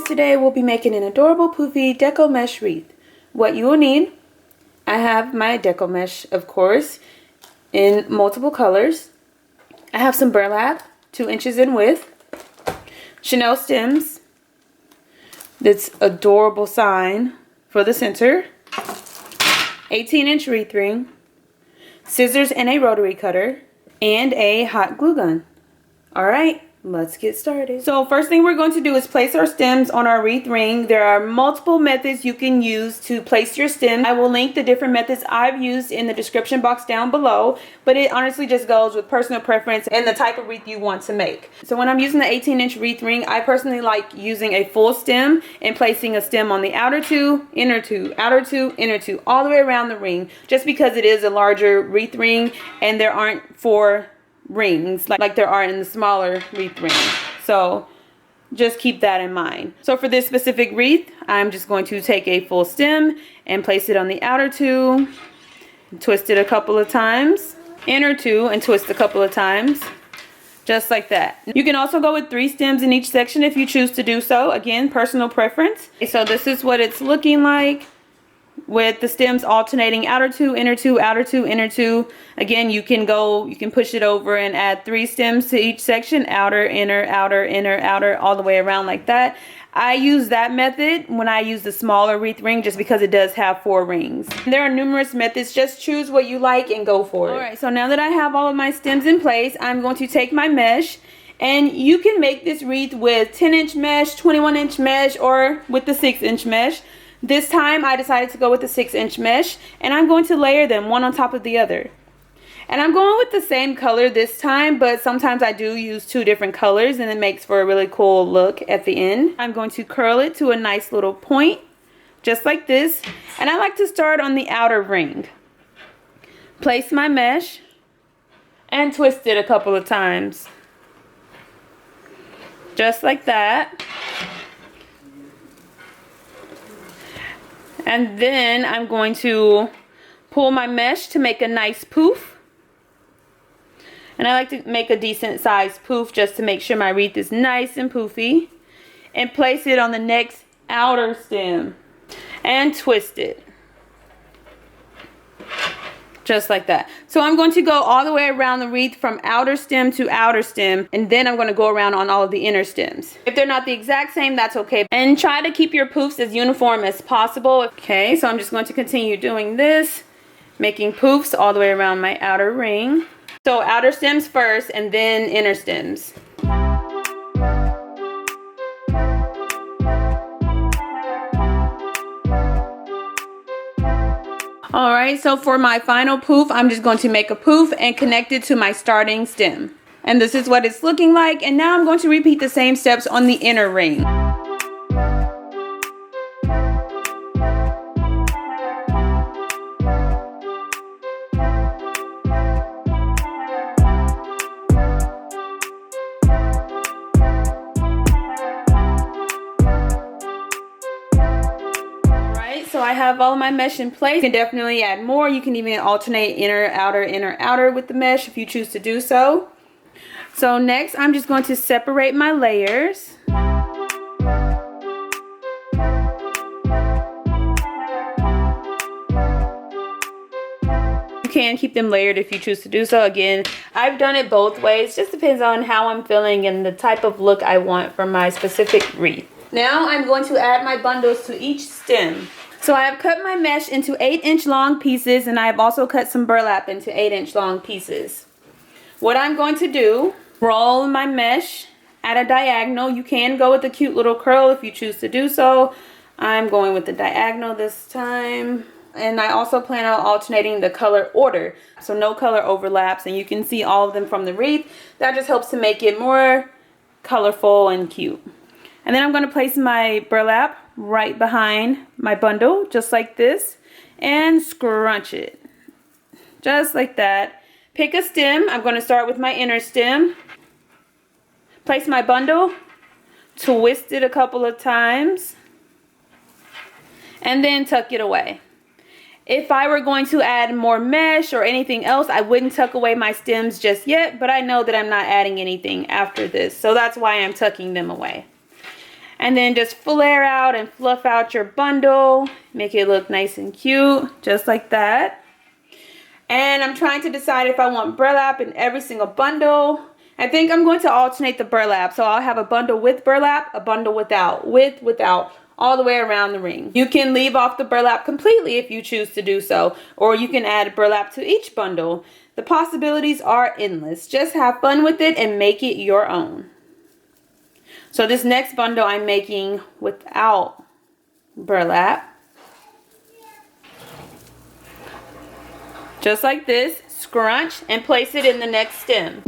today we'll be making an adorable poofy deco mesh wreath. What you will need, I have my deco mesh, of course, in multiple colors. I have some burlap, 2 inches in width, Chanel stems, this adorable sign for the center, 18-inch wreath ring, scissors and a rotary cutter, and a hot glue gun. Alright, let's get started. So first thing we're going to do is place our stems on our wreath ring. There are multiple methods you can use to place your stem. I will link the different methods I've used in the description box down below, but it honestly just goes with personal preference and the type of wreath you want to make. So when I'm using the 18-inch wreath ring, I personally like using a full stem and placing a stem on the outer 2, inner 2, outer 2, inner 2, all the way around the ring, just because it is a larger wreath ring and there aren't 4 rings like there are in the smaller wreath ring. So just keep that in mind. So for this specific wreath, I'm just going to take a full stem and place it on the outer 2, twist it a couple of times, inner 2 and twist a couple of times, just like that. You can also go with 3 stems in each section if you choose to do so. Again, personal preference. So this is what it's looking like, with the stems alternating outer 2, inner 2, outer 2, inner 2. Again, you can push it over and add 3 stems to each section, outer, inner, outer, all the way around like that. I use that method when I use the smaller wreath ring just because it does have 4 rings. There are numerous methods, just choose what you like and go for it. Alright, so now that I have all of my stems in place, I'm going to take my mesh, and you can make this wreath with 10-inch mesh, 21-inch mesh, or with the 6-inch mesh. This time I decided to go with the 6-inch mesh, and I'm going to layer them one on top of the other. And I'm going with the same color this time, but sometimes I do use 2 different colors and it makes for a really cool look at the end. I'm going to curl it to a nice little point, just like this. And I like to start on the outer ring. Place my mesh and twist it a couple of times. Just like that. And then I'm going to pull my mesh to make a nice poof. And I like to make a decent sized poof just to make sure my wreath is nice and poofy. And place it on the next outer stem. And twist it. Just like that. So I'm going to go all the way around the wreath from outer stem to outer stem, and then I'm going to go around on all of the inner stems. If they're not the exact same, that's okay. And try to keep your poofs as uniform as possible. Okay, so I'm just going to continue doing this, making poofs all the way around my outer ring. So outer stems first and then inner stems. Alright, so for my final poof, I'm just going to make a poof and connect it to my starting stem. And this is what it's looking like. And now I'm going to repeat the same steps on the inner ring. So I have all of my mesh in place. You can definitely add more. You can even alternate inner, outer with the mesh if you choose to do so. So next, I'm just going to separate my layers. You can keep them layered if you choose to do so. Again, I've done it both ways. Just depends on how I'm feeling and the type of look I want for my specific wreath. Now I'm going to add my bundles to each stem. So I have cut my mesh into 8-inch long pieces, and I have also cut some burlap into 8-inch long pieces. What I'm going to do, roll my mesh at a diagonal. You can go with a cute little curl if you choose to do so. I'm going with the diagonal this time. And I also plan on alternating the color order, so no color overlaps, and you can see all of them from the wreath. That just helps to make it more colorful and cute. And then I'm going to place my burlap right behind my bundle, just like this, and scrunch it. Just like that. Pick a stem. I'm going to start with my inner stem. Place my bundle, twist it a couple of times, and then tuck it away. If I were going to add more mesh or anything else, I wouldn't tuck away my stems just yet, but I know that I'm not adding anything after this, so that's why I'm tucking them away. And then just flare out and fluff out your bundle. Make it look nice and cute, just like that. And I'm trying to decide if I want burlap in every single bundle. I think I'm going to alternate the burlap. So I'll have a bundle with burlap, a bundle without, without, all the way around the ring. You can leave off the burlap completely if you choose to do so, or you can add burlap to each bundle. The possibilities are endless. Just have fun with it and make it your own. So this next bundle I'm making without burlap. Just like this, scrunch and place it in the next stem.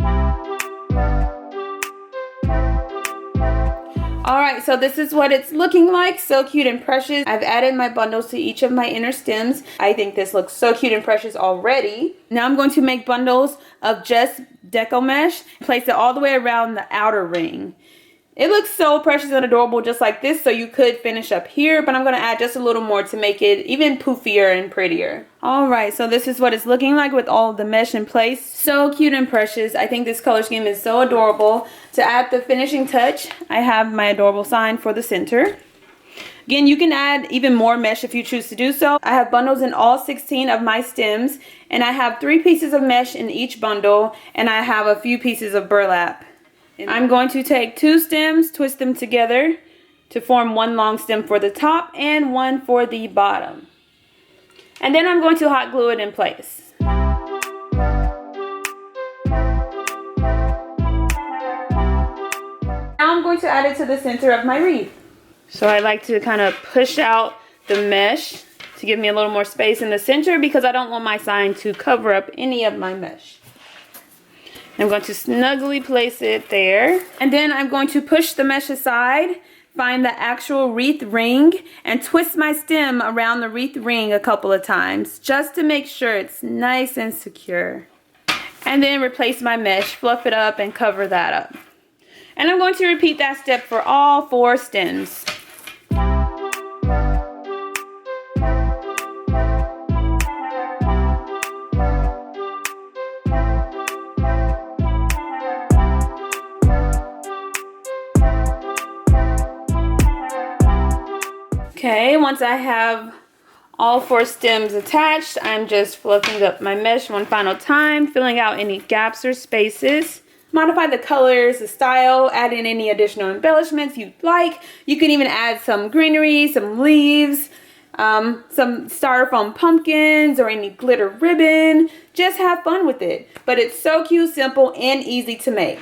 Alright, so this is what it's looking like. So cute and precious. I've added my bundles to each of my inner stems. I think this looks so cute and precious already. Now I'm going to make bundles of just Deco mesh. Place it all the way around the outer ring. It looks so precious and adorable just like this, so you could finish up here, but I'm going to add just a little more to make it even poofier and prettier. Alright, so this is what it's looking like with all of the mesh in place. So cute and precious. I think this color scheme is so adorable. To add the finishing touch, I have my adorable sign for the center. Again, you can add even more mesh if you choose to do so. I have bundles in all 16 of my stems, and I have 3 pieces of mesh in each bundle, and I have a few pieces of burlap. I'm going to take 2 stems, twist them together to form one long stem for the top and one for the bottom. And then I'm going to hot glue it in place. Now I'm going to add it to the center of my wreath. So I like to kind of push out the mesh to give me a little more space in the center because I don't want my sign to cover up any of my mesh. I'm going to snugly place it there. And then I'm going to push the mesh aside, find the actual wreath ring, and twist my stem around the wreath ring a couple of times just to make sure it's nice and secure. And then replace my mesh, fluff it up, and cover that up. And I'm going to repeat that step for all 4 stems. Okay, once I have all 4 stems attached, I'm just fluffing up my mesh one final time, filling out any gaps or spaces. Modify the colors, the style, add in any additional embellishments you'd like. You can even add some greenery, some leaves, some styrofoam pumpkins, or any glitter ribbon. Just have fun with it. But it's so cute, simple, and easy to make.